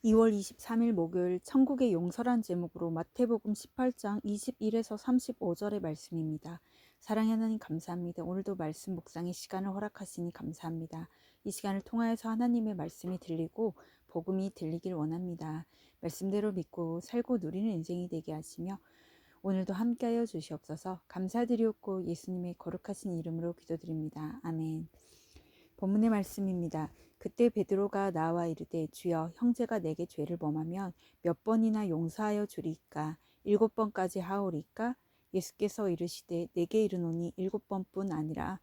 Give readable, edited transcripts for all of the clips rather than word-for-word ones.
2월 23일 목요일 천국의 용서란 제목으로 마태복음 18장 21에서 35절의 말씀입니다. 사랑의 하나님 감사합니다. 오늘도 말씀 묵상의 시간을 허락하시니 감사합니다. 이 시간을 통하여서 하나님의 말씀이 들리고 복음이 들리길 원합니다. 말씀대로 믿고 살고 누리는 인생이 되게 하시며 오늘도 함께하여 주시옵소서. 감사드리옵고 예수님의 거룩하신 이름으로 기도드립니다. 아멘. 본문의 말씀입니다. 그때 베드로가 나와 이르되 주여 형제가 내게 죄를 범하면 몇 번이나 용서하여 주리까? 7번까지 하오리까? 예수께서 이르시되 내게 이르노니 7번뿐 아니라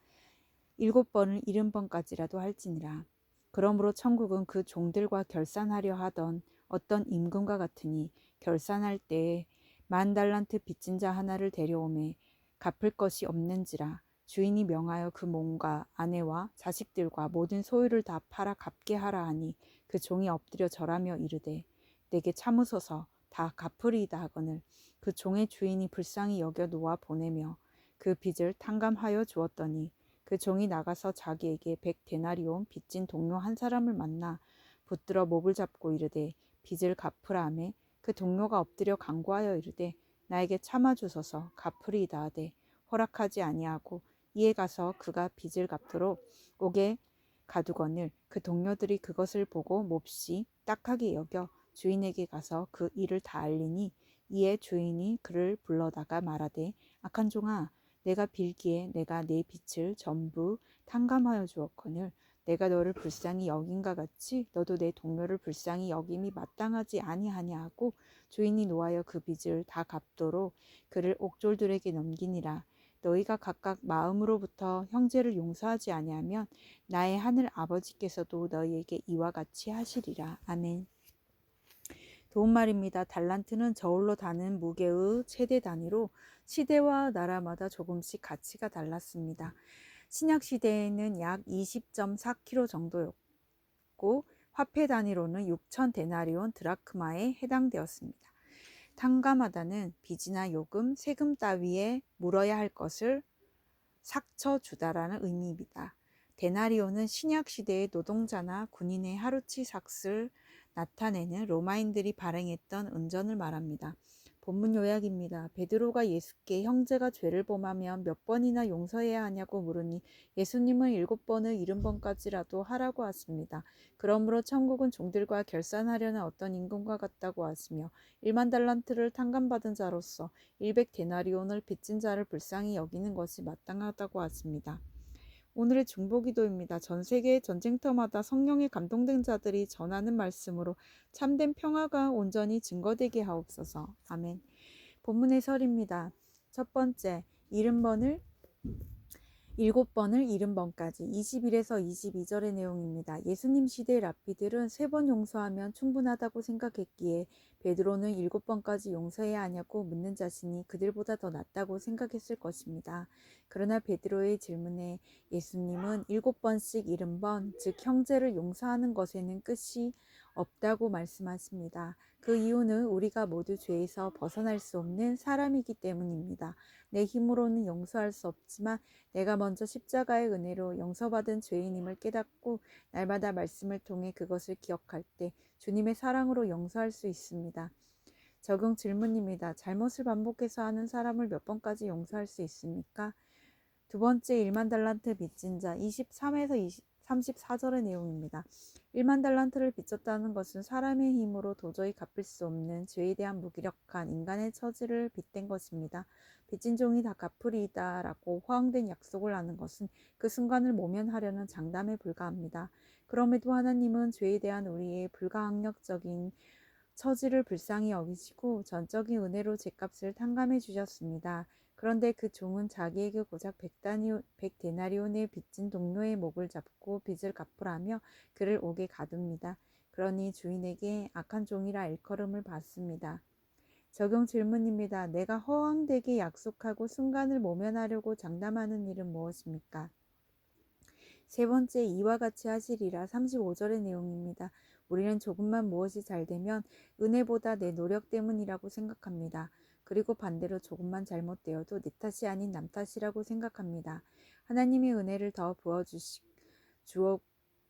7번을 70번까지라도 할지니라. 그러므로 천국은 그 종들과 결산하려 하던 어떤 임금과 같으니 결산할 때에 10,000달란트 빚진 자 하나를 데려오매 갚을 것이 없는지라. 주인이 명하여 그 몸과 아내와 자식들과 모든 소유를 다 팔아 갚게 하라 하니 그 종이 엎드려 절하며 이르되 내게 참으소서 다 갚으리이다 하거늘 그 종의 주인이 불쌍히 여겨 놓아 보내며 그 빚을 탕감하여 주었더니 그 종이 나가서 자기에게 100데나리온 빚진 동료 한 사람을 만나 붙들어 목을 잡고 이르되 빚을 갚으라 하매 그 동료가 엎드려 간구하여 이르되 나에게 참아 주소서 갚으리이다 하되 허락하지 아니하고 이에 가서 그가 빚을 갚도록 옥에 가두거늘 그 동료들이 그것을 보고 몹시 딱하게 여겨 주인에게 가서 그 일을 다 알리니 이에 주인이 그를 불러다가 말하되 악한 종아 내가 빌기에 내가 내 빚을 전부 탕감하여 주었거늘 내가 너를 불쌍히 여긴가 같이 너도 내 동료를 불쌍히 여김이 마땅하지 아니하냐 하고 주인이 노하여 그 빚을 다 갚도록 그를 옥졸들에게 넘기니라. 너희가 각각 마음으로부터 형제를 용서하지 아니하면 나의 하늘 아버지께서도 너희에게 이와 같이 하시리라. 아멘. 도움말입니다. 달란트는 저울로 다는 무게의 최대 단위로 시대와 나라마다 조금씩 가치가 달랐습니다. 신약 시대에는 약 20.4kg 정도였고 화폐 단위로는 6,000데나리온 드라크마에 해당되었습니다. 탕감하다는 빚이나 요금, 세금 따위에 물어야 할 것을 삭쳐주다라는 의미입니다. 데나리온은 신약 시대의 노동자나 군인의 하루치 삭슬 나타내는 로마인들이 발행했던 은전을 말합니다. 본문 요약입니다. 베드로가 예수께 형제가 죄를 범하면 몇 번이나 용서해야 하냐고 물으니 예수님은 7번을 70번까지라도 하라고 하십니다. 그러므로 천국은 종들과 결산하려는 어떤 임금과 같다고 하시며 10,000달란트를 탕감받은 자로서 100데나리온을 빚진 자를 불쌍히 여기는 것이 마땅하다고 하십니다. 오늘의 중보기도입니다. 전 세계의 전쟁터마다 성령에 감동된 자들이 전하는 말씀으로 참된 평화가 온전히 증거되게 하옵소서. 아멘. 본문 해설입니다. 첫 번째, 70번을 7번을 70번까지 21에서 22절의 내용입니다. 예수님 시대의 랍비들은 3번 용서하면 충분하다고 생각했기에 베드로는 7번까지 용서해야 하냐고 묻는 자신이 그들보다 더 낫다고 생각했을 것입니다. 그러나 베드로의 질문에 예수님은 7번씩 70번, 즉 형제를 용서하는 것에는 끝이 없다고 말씀하십니다. 그 이유는 우리가 모두 죄에서 벗어날 수 없는 사람이기 때문입니다. 내 힘으로는 용서할 수 없지만 내가 먼저 십자가의 은혜로 용서받은 죄인임을 깨닫고 날마다 말씀을 통해 그것을 기억할 때 주님의 사랑으로 용서할 수 있습니다. 적용 질문입니다. 잘못을 반복해서 하는 사람을 몇 번까지 용서할 수 있습니까? 두 번째 10,000달란트 빚진 자 23에서 34절의 내용입니다. 10,000달란트를 빚졌다는 것은 사람의 힘으로 도저히 갚을 수 없는 죄에 대한 무기력한 인간의 처지를 빗댄 것입니다. 빚진 종이 다 갚으리이다 라고 허황된 약속을 하는 것은 그 순간을 모면하려는 장담에 불과합니다. 그럼에도 하나님은 죄에 대한 우리의 불가항력적인 처지를 불쌍히 여기시고 전적인 은혜로 죗값을 탕감해 주셨습니다. 그런데 그 종은 자기에게 고작 100데나리온의 빚진 동료의 목을 잡고 빚을 갚으라며 그를 옥에 가둡니다. 그러니 주인에게 악한 종이라 일컬음을 받습니다. 적용 질문입니다. 내가 허황되게 약속하고 순간을 모면하려고 장담하는 일은 무엇입니까? 세 번째, 이와 같이 하시리라 35절의 내용입니다. 우리는 조금만 무엇이 잘 되면 은혜보다 내 노력 때문이라고 생각합니다. 그리고 반대로 조금만 잘못되어도 내 탓이 아닌 남 탓이라고 생각합니다. 하나님의 은혜를 더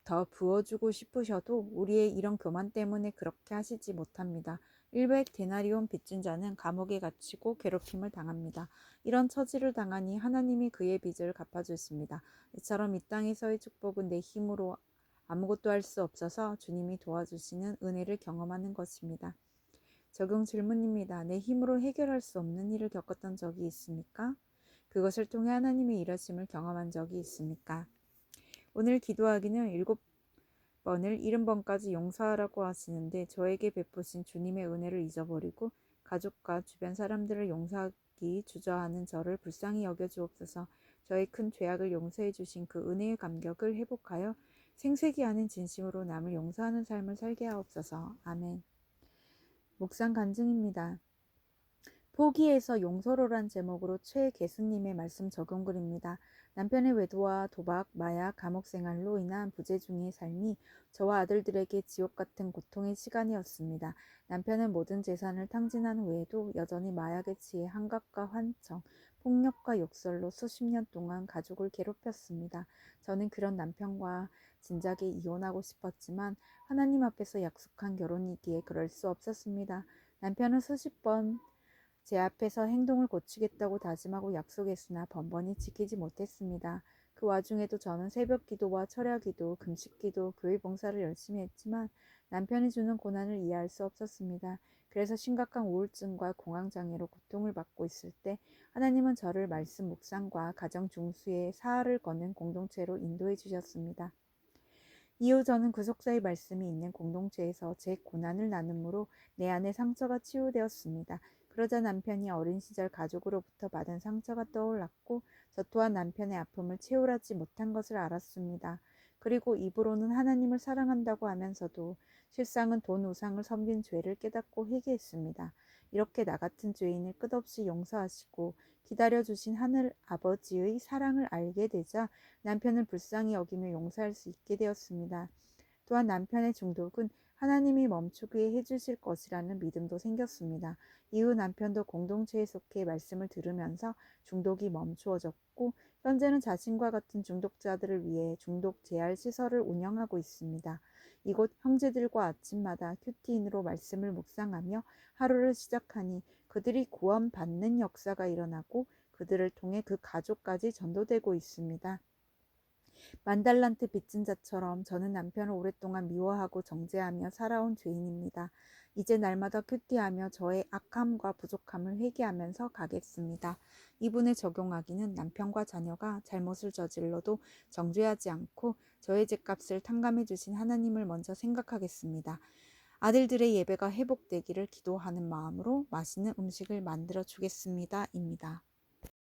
더 부어주고 싶으셔도 우리의 이런 교만 때문에 그렇게 하시지 못합니다. 100데나리온 빚진 자는 감옥에 갇히고 괴롭힘을 당합니다. 이런 처지를 당하니 하나님이 그의 빚을 갚아주십니다. 이처럼 이 땅에서의 축복은 내 힘으로 아무것도 할 수 없어서 주님이 도와주시는 은혜를 경험하는 것입니다. 적용 질문입니다. 내 힘으로 해결할 수 없는 일을 겪었던 적이 있습니까? 그것을 통해 하나님의 일하심을 경험한 적이 있습니까? 오늘 기도하기는 7번을 70번까지 용서하라고 하시는데 저에게 베푸신 주님의 은혜를 잊어버리고 가족과 주변 사람들을 용서하기 주저하는 저를 불쌍히 여겨주옵소서. 저의 큰 죄악을 용서해 주신 그 은혜의 감격을 회복하여 생색이 아닌 진심으로 남을 용서하는 삶을 살게 하옵소서. 아멘. 묵상 간증입니다. 포기해서 용서로란 제목으로 최계수님의 말씀 적용글입니다. 남편의 외도와 도박, 마약, 감옥 생활로 인한 부재중의 삶이 저와 아들들에게 지옥 같은 고통의 시간이었습니다. 남편은 모든 재산을 탕진한 외에도 여전히 마약에 취해 한갑과 환청, 폭력과 욕설로 수십 년 동안 가족을 괴롭혔습니다. 저는 그런 남편과 진작에 이혼하고 싶었지만 하나님 앞에서 약속한 결혼이기에 그럴 수 없었습니다. 남편은 수십 번 제 앞에서 행동을 고치겠다고 다짐하고 약속했으나 번번이 지키지 못했습니다. 그 와중에도 저는 새벽 기도와 철야 기도, 금식 기도, 교회 봉사를 열심히 했지만 남편이 주는 고난을 이해할 수 없었습니다. 그래서 심각한 우울증과 공황장애로 고통을 받고 있을 때 하나님은 저를 말씀 묵상과 가정 중수의 사활을 걷는 공동체로 인도해 주셨습니다. 이후 저는 구속사의 말씀이 있는 공동체에서 제 고난을 나눔으로 내 안의 상처가 치유되었습니다. 그러자 남편이 어린 시절 가족으로부터 받은 상처가 떠올랐고 저 또한 남편의 아픔을 채울하지 못한 것을 알았습니다. 그리고 입으로는 하나님을 사랑한다고 하면서도 실상은 돈 우상을 섬긴 죄를 깨닫고 회개했습니다. 이렇게 나 같은 죄인을 끝없이 용서하시고 기다려주신 하늘 아버지의 사랑을 알게 되자 남편을 불쌍히 여기며 용서할 수 있게 되었습니다. 또한 남편의 중독은 하나님이 멈추게 해주실 것이라는 믿음도 생겼습니다. 이후 남편도 공동체에 속해 말씀을 들으면서 중독이 멈추어졌고 현재는 자신과 같은 중독자들을 위해 중독 재활 시설을 운영하고 있습니다. 이곳 형제들과 아침마다 큐티인으로 말씀을 묵상하며 하루를 시작하니 그들이 구원받는 역사가 일어나고 그들을 통해 그 가족까지 전도되고 있습니다. 만달란트 빚진 자처럼 저는 남편을 오랫동안 미워하고 정죄하며 살아온 죄인입니다. 이제 날마다 큐티하며 저의 악함과 부족함을 회개하면서 가겠습니다. 이분에 적용하기는 남편과 자녀가 잘못을 저질러도 정죄하지 않고 저의 죄값을 탕감해 주신 하나님을 먼저 생각하겠습니다. 아들들의 예배가 회복되기를 기도하는 마음으로 맛있는 음식을 만들어 주겠습니다. 입니다.